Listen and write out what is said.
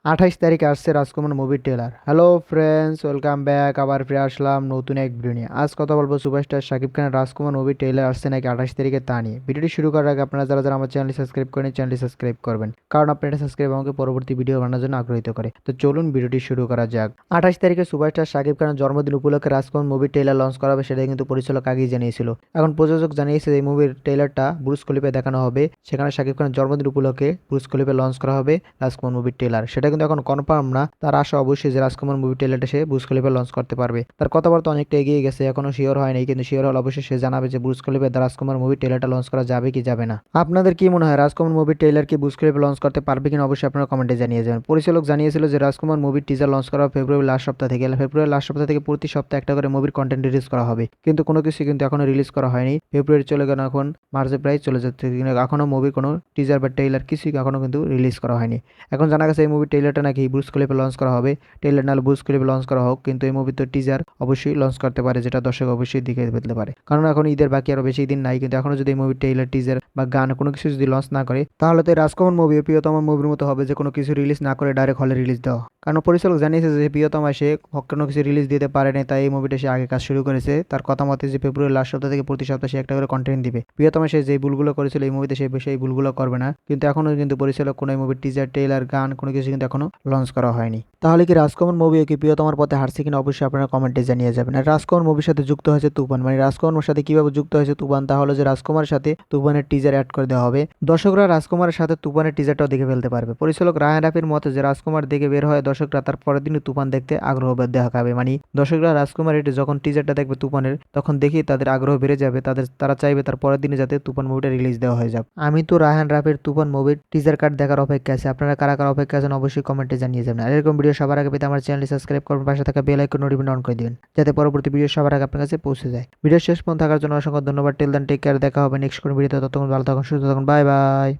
28 তারিখে আসছে রাজকুমার মুভির trailer. Hello friends, welcome back. আবার ফিরে আসলাম নতুন এক ভিডিও নিয়ে। আজ কথা বলবো সুপারস্টার শাকিব খানের রাজকুমার মুভির ট্রেলার আসছে নাকি 28 তারিখে তা নিয়ে। ভিডিওটি শুরু করার আগে আপনারা যারা যারা আমার চ্যানেলটি সাবস্ক্রাইব করেন চ্যানেলটি সাবস্ক্রাইব করবেন, কারণ আপনার এটা সাবস্ক্রাইব আমাকে পরবর্তী ভিডিও বানানোর জন্য আগ্রহিত করে। তো চলুন ভিডিওটি শুরু করা যাক। 28 তারিখে সুপারস্টার শাকিব খানের জন্মদিন উপলক্ষে রাজকুমার মুভির ট্রেলার লঞ্চ করা হবে, সেটা কিন্তু পরিচালক আগেই জানিয়েছিল। এখন প্রযোজক জানিয়েছে এই মুভির ট্রেলারটা বুর্জ খলিফায় দেখানো হবে। সেখানে শাকিব খানের জন্মদিন উপলক্ষে বুর্জ খলিফায় লঞ্চ করা হবে রাজকুমার মুভির ট্রেলার। সেটা কিন্তু এখন কনফার্ম না, তার আশা অবশ্যই যে রাজকুমার মুভি ট্রেলারটা সে বুর্জ খলিফা লঞ্চ করতে পারবে। তার কথাবার্তা অনেকটা এগিয়ে গেছে, এখনো শিওর হয়নি, কিন্তু শিওর হলে অবশ্যই সে জানাবে যে Burj Khalifa the Rajkumar movie ট্রেলারটা লঞ্চ করা যাবে কি যাবে না। আপনাদের কি মনে হয় রাজকুমার মুভি ট্রেলার কি বুর্জ খলিফা লঞ্চ করতে পারবে কিনা অবশ্যই আপনারা কমেন্টে জানিয়ে যাবেন। পরিচালক জানিয়েছিল যে রাজকুমার মুভির টিজার লঞ্চ করা হবে ফেব্রুয়ারি লাস্ট সপ্তাহ থেকে। ফেব্রুয়ারি লাস্ট সপ্তাহ থেকে প্রতি সপ্তাহে একটা করে মুভির কন্টেন্ট রিলিজ করা হবে, কিন্তু কোনো কিছু কিন্তু এখনো রিলিজ করা হয়নি। ফেব্রুয়ারি চলে গেল, এখন মার্চে প্রায় চলে যাচ্ছে, কিন্তু এখনো মুভির কোনো টিজার বা ট্রেলার কিছুই এখনো কিন্তু রিলিজ করা হয়নি। এখন জানা গেছে এই মুভি ট্রেলারটা নাকি বুর্জ খলিফা লঞ্চ করা হবে। ট্রেলার নাহলে বুর্জ খলিফা লঞ্চ করা হোক, কিন্তু এই মুভি তো টিজার অবশ্যই লঞ্চ করতে পারে, যেটা দর্শক অবশ্যই দিকে ফেলতে পারে। কারণ এখন ঈদের বাকি আরো বেশি দিন নাই, কিন্তু এখনো যদি এই মুভি ট্রেলার টিজার বা গান কোনো কিছু যদি লঞ্চ না করে, তাহলে তো এই রাজকুমার মুভি প্রিয়তম মুভির মতো হবে, যে কোনো কিছু রিলিজ না করে ডাইরেক্ট হলে রিলিজ দেওয়া। কারণ পরিচালক জানিয়েছে যে প্রিয়তমা সে কোনো কিছু রিলিজ দিতে পারে না, তাই এই মুভিটা সে আগে কাজ শুরু করেছে। তার কথা মতে যে ফেব্রুয়ারি লাস্ট সপ্তাহ থেকে প্রতি সপ্তাহে সে একটা করে কন্টেন্ট দিবে। প্রিয়তমা সে যে ভুলগুলো করেছিল এই মুভিতে সে সেই ভুলগুলো করবে না, কিন্তু এখনো কিন্তু পরিচালক কোনো মুভির টিজার ট্রেলার গান কোনো কিছু কিন্তু এখনো লঞ্চ করা হয়নি। তাহলে কি রাজকুমার মুভি কি প্রিয়তমার পথে হারছে কিনা অবশ্যই আপনারা কমেন্টে জানিয়ে যাবেন। আর রাজকুমার মুভির সাথে যুক্ত হয়েছে তুফান, মানে রাজকুমারের সাথে কিভাবে যুক্ত হয়েছে তুফান, তাহলে যে রাজকুমারের সাথে তুফানের টিজার অ্যাড করে দেওয়া হবে। দর্শকরা রাজকুমারের সাথে তুফানের টিজারটাও দেখে ফেলতে পারবে। পরিচালক রায়হান রাফির মতে যে রাজকুমার দেখে বের হয় দর্শকরা তার পরের দিনই তুফান দেখতে আগ্রহ দেখাবে, মানে দর্শকরা রাজকুমার যখন টিজারটা দেখবে তুফানের, তখন দেখেই তাদের আগ্রহ বেড়ে যাবে, তারা চাইবে তার পরের দিনে যাতে তুফান মুভিটা রিলিজ দেওয়া হয়ে যাক। আমি তো রায়হান রাফির তুফান মুভির টিজার কার্ড দেখার অপেক্ষা আছে। আপনারা কারা কারা অপেক্ষা আছেন অবশ্যই কমেন্টে জানিয়ে যাবেন। আর এরকম ভিডিও সবার আগে পেতে আমার চ্যানেলটি সাবস্ক্রাইব করবেন, পাশে থাকা বেল আইকন নোটিফিকেশন অন করে দিবেন, যাতে পরবর্তী ভিডিও সবার আগে আপনার কাছে পৌঁছে যায়। ভিডিও শেষ পর্যন্ত থাকার জন্য অসংখ্য ধন্যবাদ। টিল দেন টেক কেয়ার, দেখা হবে নেক্সট কোন ভিডিওতে। ততক্ষণ ভালো থাকুন, সুস্থ থাকুন, বাই বাই।